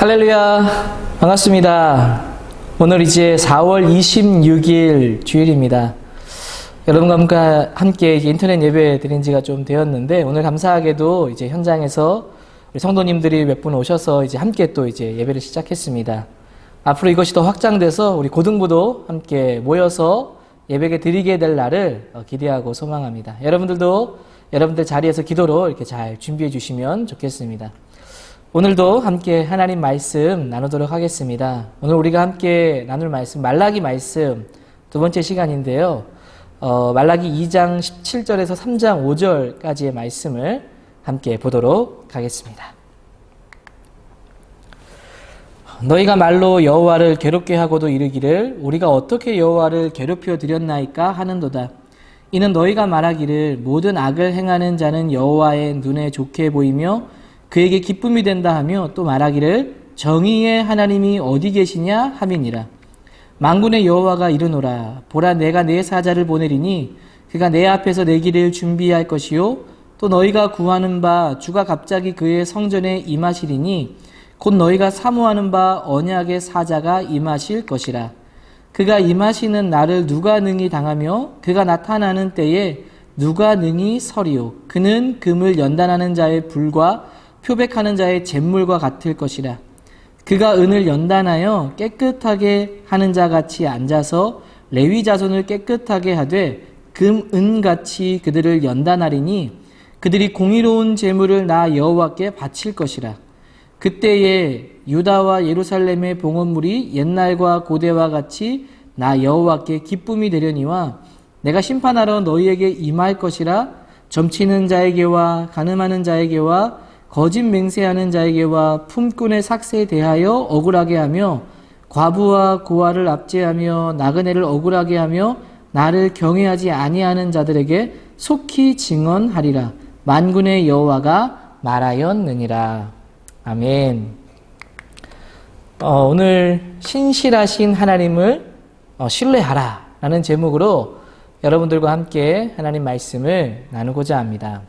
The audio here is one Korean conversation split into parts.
할렐루야, 반갑습니다. 오늘 이제 4월 26일 주일입니다. 여러분과 함께 인터넷 예배 드린 지가 좀 되었는데, 오늘 감사하게도 이제 현장에서 우리 성도님들이 몇 분 오셔서 이제 함께 또 이제 예배를 시작했습니다. 앞으로 이것이 더 확장돼서 우리 고등부도 함께 모여서 예배를 드리게 될 날을 기대하고 소망합니다. 여러분들도 여러분들 자리에서 기도로 이렇게 잘 준비해 주시면 좋겠습니다. 오늘도 함께 하나님 말씀 나누도록 하겠습니다. 오늘 우리가 함께 나눌 말씀, 말라기 말씀 두 번째 시간인데요. 말라기 2장 17절에서 3장 5절까지의 말씀을 함께 보도록 하겠습니다. 너희가 말로 여호와를 괴롭게 하고도 이르기를 우리가 어떻게 여호와를 괴롭혀 드렸나이까 하는도다. 이는 너희가 말하기를 모든 악을 행하는 자는 여호와의 눈에 좋게 보이며 그에게 기쁨이 된다 하며 또 말하기를 정의의 하나님이 어디 계시냐 함이니라. 만군의 여호와가 이르노라. 보라, 내가 내 사자를 보내리니 그가 내 앞에서 내 길을 준비할 것이요 또 너희가 구하는 바 주가 갑자기 그의 성전에 임하시리니 곧 너희가 사모하는 바 언약의 사자가 임하실 것이라. 그가 임하시는 날을 누가 능히 당하며 그가 나타나는 때에 누가 능히 서리요. 그는 금을 연단하는 자의 불과 표백하는 자의 잿물과 같을 것이라. 그가 은을 연단하여 깨끗하게 하는 자같이 앉아서 레위 자손을 깨끗하게 하되 금, 은같이 그들을 연단하리니 그들이 공의로운 제물을 나 여호와께 바칠 것이라. 그때에 유다와 예루살렘의 봉헌물이 옛날과 고대와 같이 나 여호와께 기쁨이 되려니와 내가 심판하러 너희에게 임할 것이라. 점치는 자에게와 가늠하는 자에게와 거짓 맹세하는 자에게와 품꾼의 삭세에 대하여 억울하게 하며 과부와 고아를 압제하며 나그네를 억울하게 하며 나를 경외하지 아니하는 자들에게 속히 증언하리라. 만군의 여호와가 말하였느니라. 아멘. 오늘 신실하신 하나님을 신뢰하라 라는 제목으로 여러분들과 함께 하나님 말씀을 나누고자 합니다.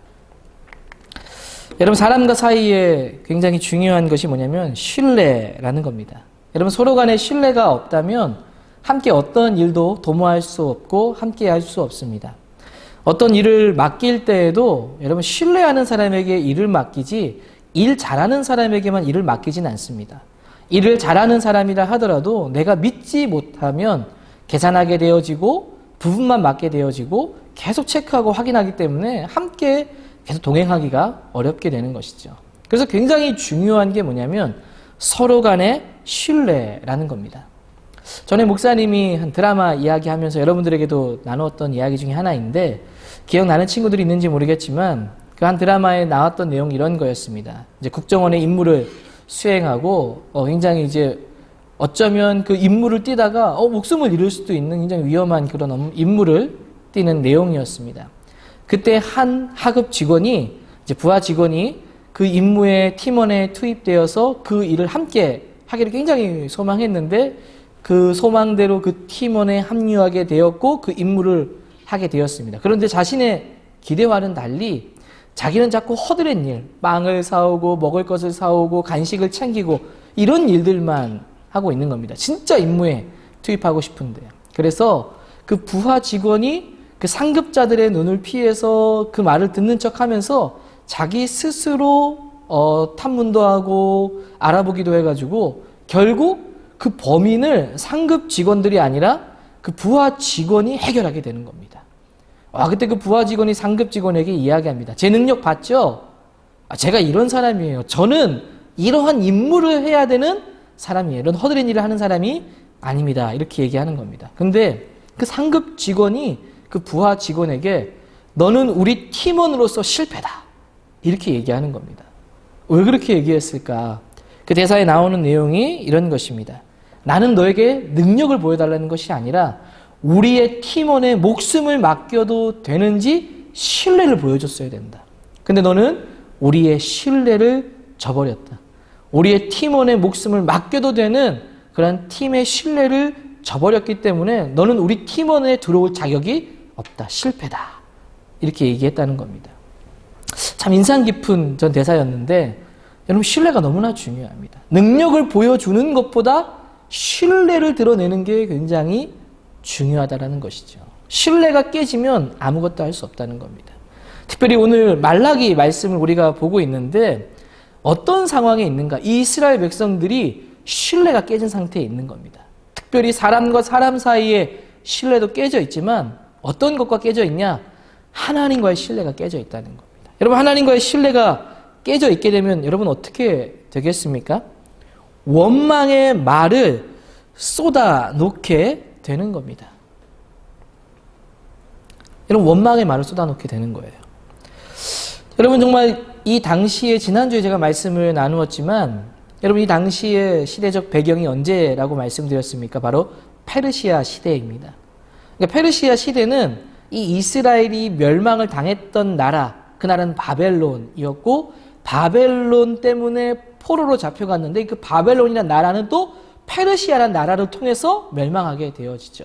여러분, 사람과 사이에 굉장히 중요한 것이 뭐냐면 신뢰라는 겁니다. 여러분, 서로 간에 신뢰가 없다면 함께 어떤 일도 도모할 수 없고 함께 할 수 없습니다. 어떤 일을 맡길 때에도 여러분, 신뢰하는 사람에게 일을 맡기지 일 잘하는 사람에게만 일을 맡기진 않습니다. 일을 잘하는 사람이라 하더라도 내가 믿지 못하면 계산하게 되어지고 부분만 맡게 되어지고 계속 체크하고 확인하기 때문에 함께 계속 동행하기가 어렵게 되는 것이죠. 그래서 굉장히 중요한 게 뭐냐면 서로 간의 신뢰라는 겁니다. 전에 목사님이 한 드라마 이야기하면서 여러분들에게도 나누었던 이야기 중에 하나인데 기억나는 친구들이 있는지 모르겠지만 그 한 드라마에 나왔던 내용이 이런 거였습니다. 이제 국정원의 임무를 수행하고 굉장히 이제 어쩌면 그 임무를 뛰다가 목숨을 잃을 수도 있는 굉장히 위험한 그런 임무를 뛰는 내용이었습니다. 그때 한 하급 직원이, 이제 부하 직원이 그 임무의 팀원에 투입되어서 그 일을 함께 하기를 굉장히 소망했는데 그 소망대로 그 팀원에 합류하게 되었고 그 임무를 하게 되었습니다. 그런데 자신의 기대와는 달리 자기는 자꾸 허드렛 일, 빵을 사오고 먹을 것을 사오고 간식을 챙기고 이런 일들만 하고 있는 겁니다. 진짜 임무에 투입하고 싶은데. 그래서 그 부하 직원이 그 상급자들의 눈을 피해서 그 말을 듣는 척 하면서 자기 스스로 탐문도 하고 알아보기도 해가지고 결국 그 범인을 상급 직원들이 아니라 그 부하 직원이 해결하게 되는 겁니다. 그때 그 부하 직원이 상급 직원에게 이야기합니다. 제 능력 봤죠? 제가 이런 사람이에요. 저는 이러한 임무를 해야 되는 사람이에요. 이런 허드렛 일을 하는 사람이 아닙니다. 이렇게 얘기하는 겁니다. 근데 그 상급 직원이 그 부하 직원에게 너는 우리 팀원으로서 실패다. 이렇게 얘기하는 겁니다. 왜 그렇게 얘기했을까? 그 대사에 나오는 내용이 이런 것입니다. 나는 너에게 능력을 보여달라는 것이 아니라 우리의 팀원의 목숨을 맡겨도 되는지 신뢰를 보여줬어야 된다. 근데 너는 우리의 신뢰를 저버렸다. 우리의 팀원의 목숨을 맡겨도 되는 그런 팀의 신뢰를 저버렸기 때문에 너는 우리 팀원에 들어올 자격이 없다. 실패다. 이렇게 얘기했다는 겁니다. 참 인상 깊은 전 대사였는데 여러분, 신뢰가 너무나 중요합니다. 능력을 보여주는 것보다 신뢰를 드러내는 게 굉장히 중요하다는 것이죠. 신뢰가 깨지면 아무것도 할 수 없다는 겁니다. 특별히 오늘 말라기 말씀을 우리가 보고 있는데 어떤 상황에 있는가? 이 이스라엘 백성들이 신뢰가 깨진 상태에 있는 겁니다. 특별히 사람과 사람 사이에 신뢰도 깨져 있지만 어떤 것과 깨져 있냐? 하나님과의 신뢰가 깨져 있다는 겁니다. 여러분, 하나님과의 신뢰가 깨져 있게 되면 여러분 어떻게 되겠습니까? 원망의 말을 쏟아놓게 되는 겁니다. 여러분, 원망의 말을 쏟아놓게 되는 거예요. 여러분, 정말 이 당시에 지난주에 제가 말씀을 나누었지만 여러분, 이 당시의 시대적 배경이 언제라고 말씀드렸습니까? 바로 페르시아 시대입니다. 그러니까 페르시아 시대는 이 이스라엘이 멸망을 당했던 나라, 그 나라는 바벨론이었고 바벨론 때문에 포로로 잡혀갔는데 그 바벨론이라는 나라는 또 페르시아라는 나라를 통해서 멸망하게 되어지죠.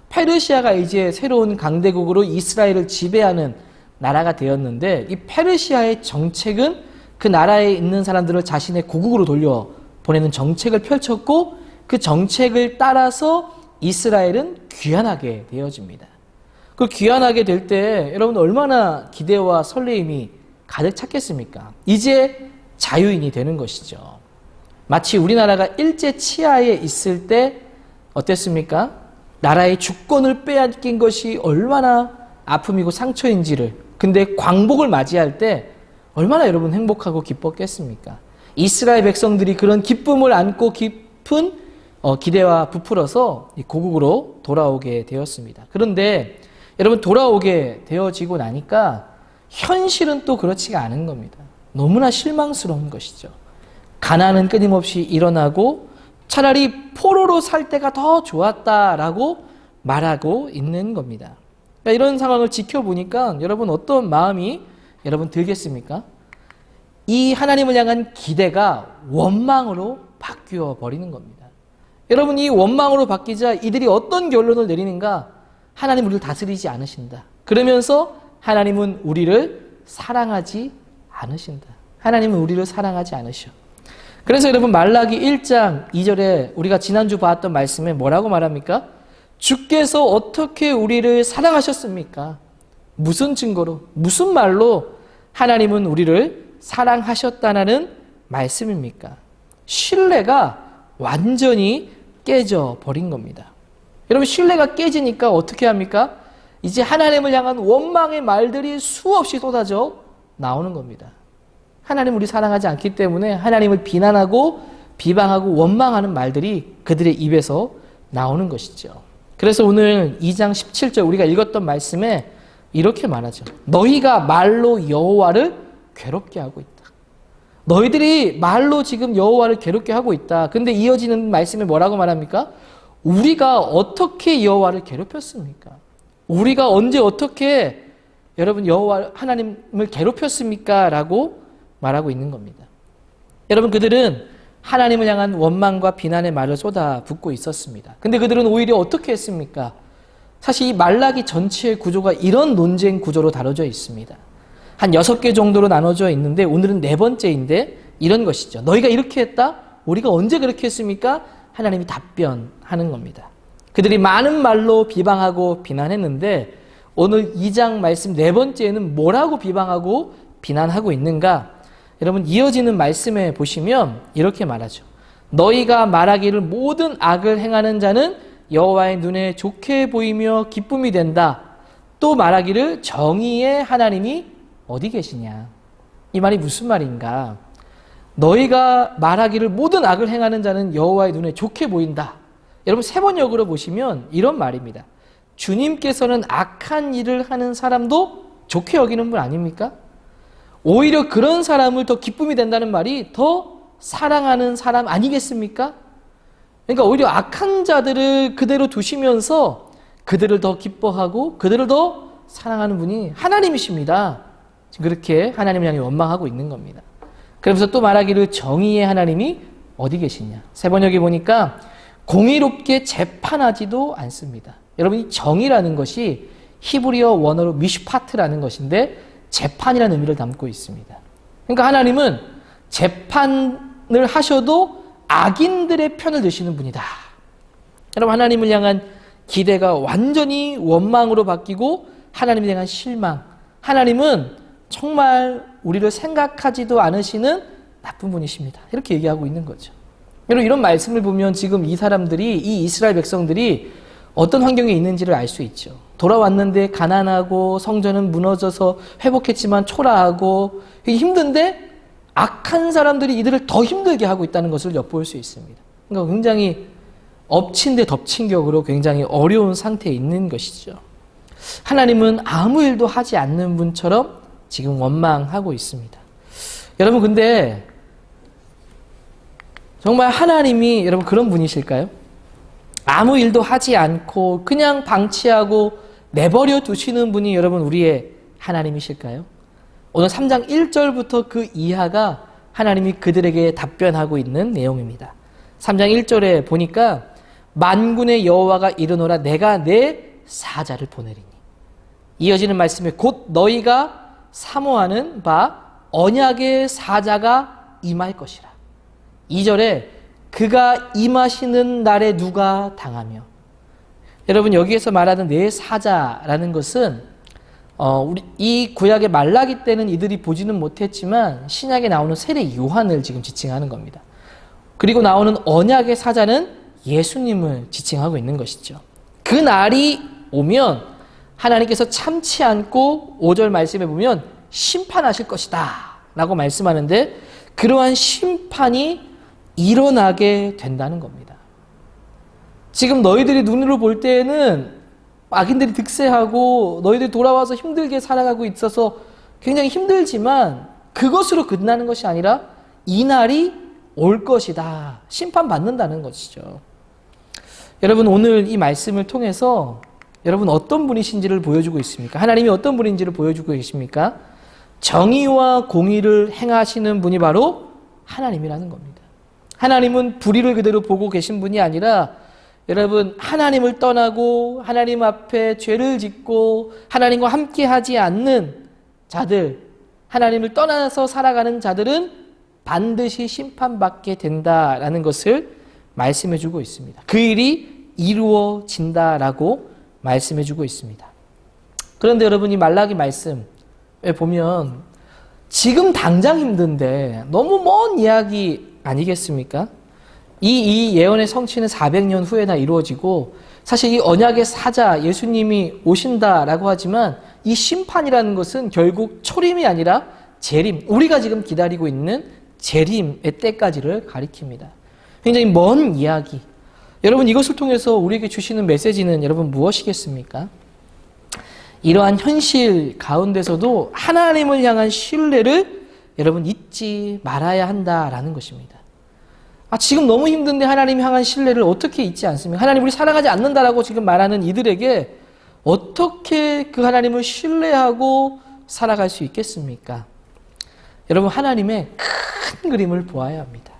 페르시아가 이제 새로운 강대국으로 이스라엘을 지배하는 나라가 되었는데 이 페르시아의 정책은 그 나라에 있는 사람들을 자신의 고국으로 돌려보내는 정책을 펼쳤고 그 정책을 따라서 이스라엘은 귀환하게 되어집니다. 그 귀환하게 될 때 여러분 얼마나 기대와 설레임이 가득 찼겠습니까? 이제 자유인이 되는 것이죠. 마치 우리나라가 일제 치하에 있을 때 어땠습니까? 나라의 주권을 빼앗긴 것이 얼마나 아픔이고 상처인지를, 근데 광복을 맞이할 때 얼마나 여러분 행복하고 기뻤겠습니까? 이스라엘 백성들이 그런 기쁨을 안고 깊은 기대와 부풀어서 고국으로 돌아오게 되었습니다. 그런데 여러분, 돌아오게 되어지고 나니까 현실은 또 그렇지가 않은 겁니다. 너무나 실망스러운 것이죠. 가난은 끊임없이 일어나고 차라리 포로로 살 때가 더 좋았다라고 말하고 있는 겁니다. 그러니까 이런 상황을 지켜보니까 여러분 어떤 마음이 여러분 들겠습니까? 이 하나님을 향한 기대가 원망으로 바뀌어 버리는 겁니다. 여러분, 이 원망으로 바뀌자 이들이 어떤 결론을 내리는가? 하나님 우리를 다스리지 않으신다. 그러면서 하나님은 우리를 사랑하지 않으신다. 하나님은 우리를 사랑하지 않으셔. 그래서 여러분 말라기 1장 2절에 우리가 지난주 봤던 말씀에 뭐라고 말합니까? 주께서 어떻게 우리를 사랑하셨습니까? 무슨 증거로, 무슨 말로 하나님은 우리를 사랑하셨다는 말씀입니까? 신뢰가 완전히 깨져 버린 겁니다. 여러분, 신뢰가 깨지니까 어떻게 합니까? 이제 하나님을 향한 원망의 말들이 수없이 쏟아져 나오는 겁니다. 하나님 우리 사랑하지 않기 때문에 하나님을 비난하고 비방하고 원망하는 말들이 그들의 입에서 나오는 것이죠. 그래서 오늘 2장 17절 우리가 읽었던 말씀에 이렇게 말하죠. 너희가 말로 여호와를 괴롭게 하고 있다. 너희들이 말로 지금 여호와를 괴롭게 하고 있다. 근데 이어지는 말씀에 뭐라고 말합니까? 우리가 어떻게 여호와를 괴롭혔습니까? 우리가 언제 어떻게 여러분 여호와 하나님을 괴롭혔습니까? 라고 말하고 있는 겁니다. 여러분, 그들은 하나님을 향한 원망과 비난의 말을 쏟아붓고 있었습니다. 근데 그들은 오히려 어떻게 했습니까? 사실 이 말라기 전체의 구조가 이런 논쟁 구조로 다뤄져 있습니다. 한 6개 정도로 나눠져 있는데 오늘은 4번째인데 이런 것이죠. 너희가 이렇게 했다? 우리가 언제 그렇게 했습니까? 하나님이 답변하는 겁니다. 그들이 많은 말로 비방하고 비난했는데 오늘 2장 말씀 4번째에는 뭐라고 비방하고 비난하고 있는가? 여러분, 이어지는 말씀에 보시면 이렇게 말하죠. 너희가 말하기를 모든 악을 행하는 자는 여호와의 눈에 좋게 보이며 기쁨이 된다. 또 말하기를 정의의 하나님이 어디 계시냐. 이 말이 무슨 말인가? 너희가 말하기를 모든 악을 행하는 자는 여호와의 눈에 좋게 보인다. 여러분, 세번역으로 보시면 이런 말입니다. 주님께서는 악한 일을 하는 사람도 좋게 여기는 분 아닙니까? 오히려 그런 사람을 더 기쁨이 된다는 말이 더 사랑하는 사람 아니겠습니까? 그러니까 오히려 악한 자들을 그대로 두시면서 그들을 더 기뻐하고 그들을 더 사랑하는 분이 하나님이십니다. 지금 그렇게 하나님을 향해 원망하고 있는 겁니다. 그러면서 또 말하기를 정의의 하나님이 어디 계시냐. 세번역에 보니까 공의롭게 재판하지도 않습니다. 여러분, 이 정의라는 것이 히브리어 원어로 미슈파트라는 것인데 재판이라는 의미를 담고 있습니다. 그러니까 하나님은 재판을 하셔도 악인들의 편을 드시는 분이다. 여러분, 하나님을 향한 기대가 완전히 원망으로 바뀌고 하나님에 대한 실망. 하나님은 정말 우리를 생각하지도 않으시는 나쁜 분이십니다. 이렇게 얘기하고 있는 거죠. 여러분, 이런 말씀을 보면 지금 이 사람들이, 이 이스라엘 백성들이 어떤 환경에 있는지를 알 수 있죠. 돌아왔는데 가난하고 성전은 무너져서 회복했지만 초라하고 힘든데 악한 사람들이 이들을 더 힘들게 하고 있다는 것을 엿볼 수 있습니다. 그러니까 굉장히 엎친 데 덮친 격으로 굉장히 어려운 상태에 있는 것이죠. 하나님은 아무 일도 하지 않는 분처럼 지금 원망하고 있습니다. 여러분, 근데 정말 하나님이 여러분 그런 분이실까요? 아무 일도 하지 않고 그냥 방치하고 내버려 두시는 분이 여러분 우리의 하나님이실까요? 오늘 3장 1절부터 그 이하가 하나님이 그들에게 답변하고 있는 내용입니다. 3장 1절에 보니까 만군의 여호와가 이르노라 내가 내 사자를 보내리니. 이어지는 말씀에 곧 너희가 사모하는 바 언약의 사자가 임할 것이라. 2절에 그가 임하시는 날에 누가 당하며. 여러분, 여기에서 말하는 내 사자라는 것은 우리 이 구약의 말라기 때는 이들이 보지는 못했지만 신약에 나오는 세례 요한을 지금 지칭하는 겁니다. 그리고 나오는 언약의 사자는 예수님을 지칭하고 있는 것이죠. 그 날이 오면 하나님께서 참지 않고 5절 말씀에 보면 심판하실 것이다 라고 말씀하는데, 그러한 심판이 일어나게 된다는 겁니다. 지금 너희들이 눈으로 볼 때에는 악인들이 득세하고 너희들이 돌아와서 힘들게 살아가고 있어서 굉장히 힘들지만 그것으로 끝나는 것이 아니라 이 날이 올 것이다. 심판받는다는 것이죠. 여러분, 오늘 이 말씀을 통해서 여러분 어떤 분이신지를 보여주고 있습니까? 하나님이 어떤 분인지를 보여주고 계십니까? 정의와 공의를 행하시는 분이 바로 하나님이라는 겁니다. 하나님은 불의를 그대로 보고 계신 분이 아니라 여러분, 하나님을 떠나고 하나님 앞에 죄를 짓고 하나님과 함께하지 않는 자들, 하나님을 떠나서 살아가는 자들은 반드시 심판받게 된다라는 것을 말씀해주고 있습니다. 그 일이 이루어진다라고 말씀해주고 있습니다. 그런데 여러분, 이 말라기 말씀에 보면 지금 당장 힘든데 너무 먼 이야기 아니겠습니까? 이 예언의 성취는 400년 후에나 이루어지고, 사실 이 언약의 사자 예수님이 오신다라고 하지만 이 심판이라는 것은 결국 초림이 아니라 재림, 우리가 지금 기다리고 있는 재림의 때까지를 가리킵니다. 굉장히 먼 이야기. 여러분, 이것을 통해서 우리에게 주시는 메시지는 여러분 무엇이겠습니까? 이러한 현실 가운데서도 하나님을 향한 신뢰를 여러분 잊지 말아야 한다라는 것입니다. 지금 너무 힘든데 하나님 향한 신뢰를 어떻게 잊지 않습니까? 하나님 우리 사랑하지 않는다라고 지금 말하는 이들에게 어떻게 그 하나님을 신뢰하고 살아갈 수 있겠습니까? 여러분, 하나님의 큰 그림을 보아야 합니다.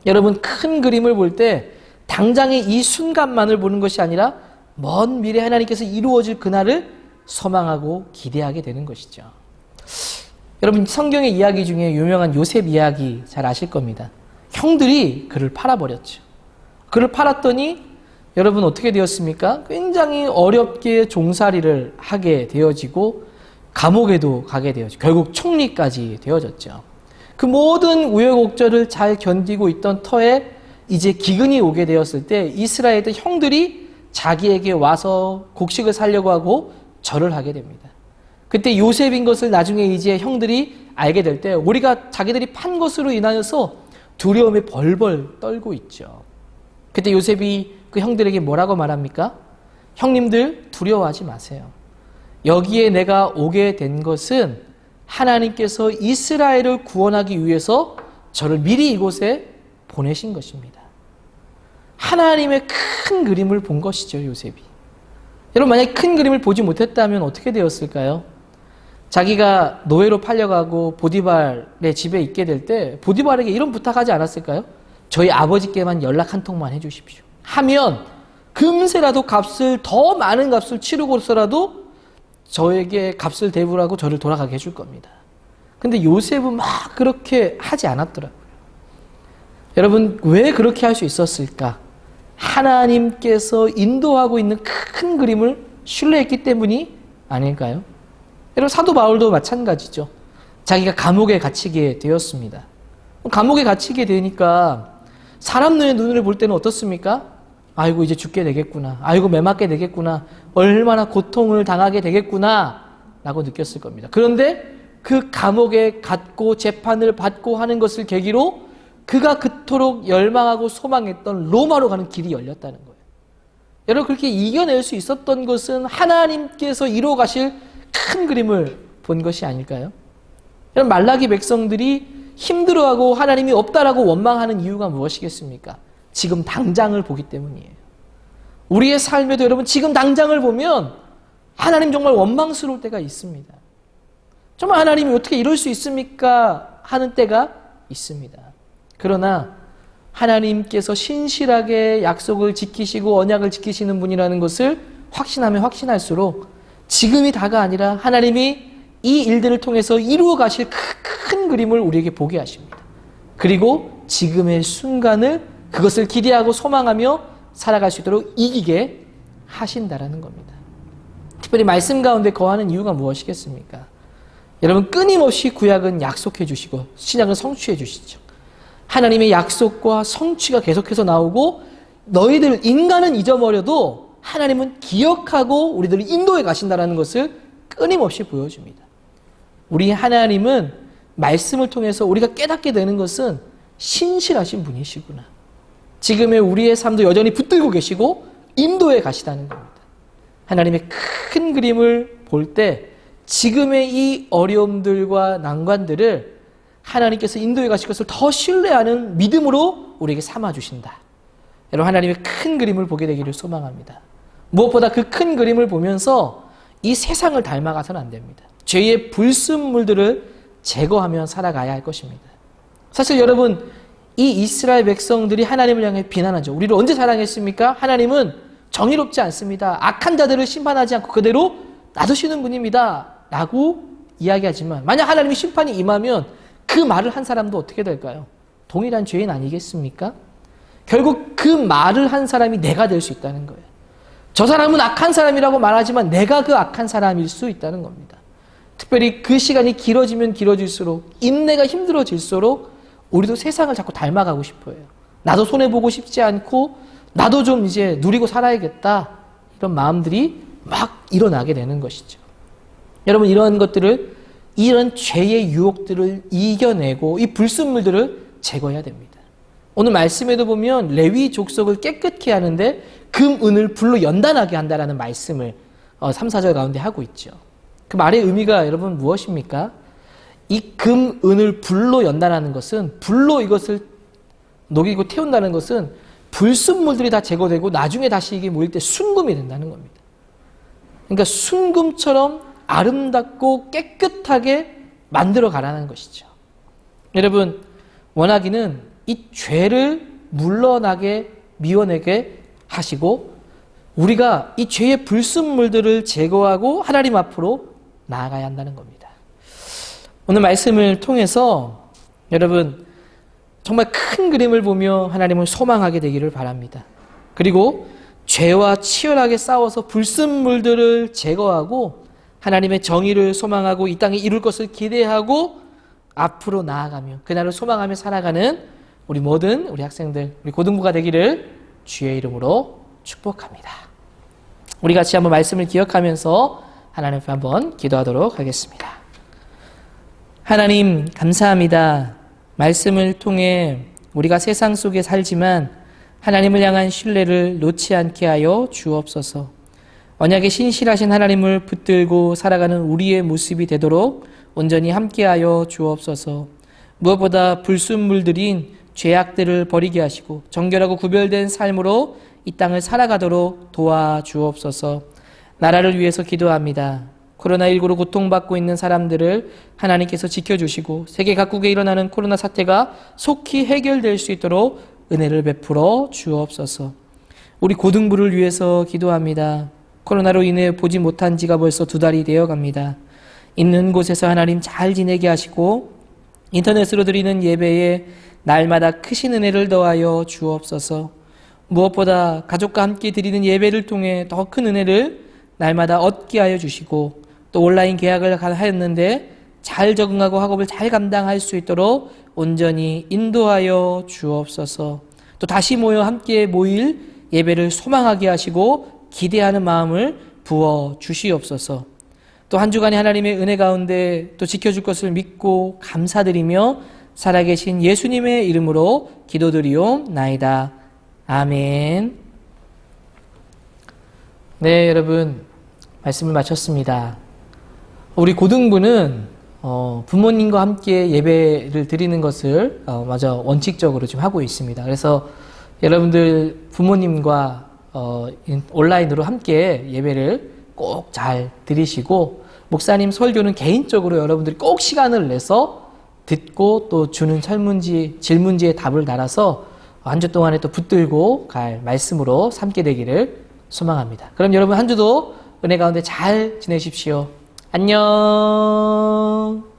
여러분, 큰 그림을 볼 때 당장의 이 순간만을 보는 것이 아니라 먼 미래 하나님께서 이루어질 그날을 소망하고 기대하게 되는 것이죠. 여러분, 성경의 이야기 중에 유명한 요셉 이야기 잘 아실 겁니다. 형들이 그를 팔아버렸죠. 그를 팔았더니 여러분 어떻게 되었습니까? 굉장히 어렵게 종살이를 하게 되어지고 감옥에도 가게 되어지고 결국 총리까지 되어졌죠. 그 모든 우여곡절을 잘 견디고 있던 터에 이제 기근이 오게 되었을 때 이스라엘의 형들이 자기에게 와서 곡식을 살려고 하고 절을 하게 됩니다. 그때 요셉인 것을 나중에 이제 형들이 알게 될 때 우리가 자기들이 판 것으로 인하여서 두려움에 벌벌 떨고 있죠. 그때 요셉이 그 형들에게 뭐라고 말합니까? 형님들 두려워하지 마세요. 여기에 내가 오게 된 것은 하나님께서 이스라엘을 구원하기 위해서 저를 미리 이곳에 보내신 것입니다. 하나님의 큰 그림을 본 것이죠, 요셉이. 여러분, 만약에 큰 그림을 보지 못했다면 어떻게 되었을까요? 자기가 노예로 팔려가고 보디발의 집에 있게 될 때 보디발에게 이런 부탁하지 않았을까요? 저희 아버지께만 연락 한 통만 해주십시오. 하면 금세라도 더 많은 값을 치르고서라도 저에게 값을 대부하고 저를 돌아가게 해줄 겁니다. 근데 요셉은 막 그렇게 하지 않았더라고요. 여러분, 왜 그렇게 할 수 있었을까? 하나님께서 인도하고 있는 큰 그림을 신뢰했기 때문이 아닐까요? 여러분, 사도 바울도 마찬가지죠. 자기가 감옥에 갇히게 되었습니다. 감옥에 갇히게 되니까 사람 눈을 볼 때는 어떻습니까? 아이고, 이제 죽게 되겠구나. 아이고, 매맞게 되겠구나. 얼마나 고통을 당하게 되겠구나 라고 느꼈을 겁니다. 그런데 그 감옥에 갇고 재판을 받고 하는 것을 계기로 그가 그토록 열망하고 소망했던 로마로 가는 길이 열렸다는 거예요. 여러분, 그렇게 이겨낼 수 있었던 것은 하나님께서 이루어 가실 큰 그림을 본 것이 아닐까요? 여러분, 말라기 백성들이 힘들어하고 하나님이 없다라고 원망하는 이유가 무엇이겠습니까? 지금 당장을 보기 때문이에요. 우리의 삶에도 여러분, 지금 당장을 보면 하나님 정말 원망스러울 때가 있습니다. 정말 하나님이 어떻게 이럴 수 있습니까? 하는 때가 있습니다. 그러나 하나님께서 신실하게 약속을 지키시고 언약을 지키시는 분이라는 것을 확신하면 확신할수록 지금이 다가 아니라 하나님이 이 일들을 통해서 이루어 가실 큰 그림을 우리에게 보게 하십니다. 그리고 지금의 순간을 그것을 기대하고 소망하며 살아갈 수 있도록 이기게 하신다라는 겁니다. 특별히 말씀 가운데 거하는 이유가 무엇이겠습니까? 여러분, 끊임없이 구약은 약속해 주시고 신약은 성취해 주시죠. 하나님의 약속과 성취가 계속해서 나오고 너희들 인간은 잊어버려도 하나님은 기억하고 우리들을 인도해 가신다는 것을 끊임없이 보여줍니다. 우리 하나님은 말씀을 통해서 우리가 깨닫게 되는 것은 신실하신 분이시구나. 지금의 우리의 삶도 여전히 붙들고 계시고 인도해 가시다는 겁니다. 하나님의 큰 그림을 볼 때 지금의 이 어려움들과 난관들을 하나님께서 인도해 가실 것을 더 신뢰하는 믿음으로 우리에게 삼아주신다. 여러분, 하나님의 큰 그림을 보게 되기를 소망합니다. 무엇보다 그 큰 그림을 보면서 이 세상을 닮아가서는 안 됩니다. 죄의 불순물들을 제거하며 살아가야 할 것입니다. 사실 여러분, 이 이스라엘 백성들이 하나님을 향해 비난하죠. 우리를 언제 사랑했습니까? 하나님은 정의롭지 않습니다. 악한 자들을 심판하지 않고 그대로 놔두시는 분입니다. 라고 이야기하지만 만약 하나님의 심판이 임하면 그 말을 한 사람도 어떻게 될까요? 동일한 죄인 아니겠습니까? 결국 그 말을 한 사람이 내가 될 수 있다는 거예요. 저 사람은 악한 사람이라고 말하지만 내가 그 악한 사람일 수 있다는 겁니다. 특별히 그 시간이 길어지면 길어질수록 인내가 힘들어질수록 우리도 세상을 자꾸 닮아가고 싶어요. 나도 손해보고 싶지 않고 나도 좀 이제 누리고 살아야겠다. 이런 마음들이 막 일어나게 되는 것이죠. 여러분, 이런 것들을, 이런 죄의 유혹들을 이겨내고 이 불순물들을 제거해야 됩니다. 오늘 말씀에도 보면 레위 족속을 깨끗게 하는데 금, 은을 불로 연단하게 한다라는 말씀을 3, 4절 가운데 하고 있죠. 그 말의 의미가 여러분 무엇입니까? 이 금, 은을 불로 연단하는 것은, 불로 이것을 녹이고 태운다는 것은 불순물들이 다 제거되고 나중에 다시 이게 모일 때 순금이 된다는 겁니다. 그러니까 순금처럼 아름답고 깨끗하게 만들어 가라는 것이죠. 여러분, 원하기는 이 죄를 물러나게 미워내게 하시고 우리가 이 죄의 불순물들을 제거하고 하나님 앞으로 나아가야 한다는 겁니다. 오늘 말씀을 통해서 여러분 정말 큰 그림을 보며 하나님을 소망하게 되기를 바랍니다. 그리고 죄와 치열하게 싸워서 불순물들을 제거하고 하나님의 정의를 소망하고 이 땅에 이룰 것을 기대하고 앞으로 나아가며 그날을 소망하며 살아가는 우리 모든 우리 학생들, 우리 고등부가 되기를 주의 이름으로 축복합니다. 우리 같이 한번 말씀을 기억하면서 하나님 앞에 한번 기도하도록 하겠습니다. 하나님, 감사합니다. 말씀을 통해 우리가 세상 속에 살지만 하나님을 향한 신뢰를 놓지 않게 하여 주옵소서. 언약에 신실하신 하나님을 붙들고 살아가는 우리의 모습이 되도록 온전히 함께하여 주옵소서. 무엇보다 불순물들인 죄악들을 버리게 하시고 정결하고 구별된 삶으로 이 땅을 살아가도록 도와주옵소서. 나라를 위해서 기도합니다. 코로나19로 고통받고 있는 사람들을 하나님께서 지켜주시고 세계 각국에 일어나는 코로나 사태가 속히 해결될 수 있도록 은혜를 베풀어 주옵소서. 우리 고등부를 위해서 기도합니다. 코로나로 인해 보지 못한 지가 벌써 2달이 되어 갑니다. 있는 곳에서 하나님 잘 지내게 하시고 인터넷으로 드리는 예배에 날마다 크신 은혜를 더하여 주옵소서. 무엇보다 가족과 함께 드리는 예배를 통해 더 큰 은혜를 날마다 얻게 하여 주시고 또 온라인 계약을 하였는데 잘 적응하고 학업을 잘 감당할 수 있도록 온전히 인도하여 주옵소서. 또 다시 모여 함께 모일 예배를 소망하게 하시고 기대하는 마음을 부어 주시옵소서. 또 한 주간의 하나님의 은혜 가운데 또 지켜줄 것을 믿고 감사드리며 살아계신 예수님의 이름으로 기도드리옵나이다. 아멘. 네, 여러분 말씀을 마쳤습니다. 우리 고등부는 부모님과 함께 예배를 드리는 것을 마저 원칙적으로 지금 하고 있습니다. 그래서 여러분들 부모님과 온라인으로 함께 예배를 꼭 잘 드리시고 목사님 설교는 개인적으로 여러분들이 꼭 시간을 내서 듣고 또 주는 질문지에 답을 달아서 한 주 동안에 또 붙들고 갈 말씀으로 삼게 되기를 소망합니다. 그럼 여러분 한 주도 은혜 가운데 잘 지내십시오. 안녕.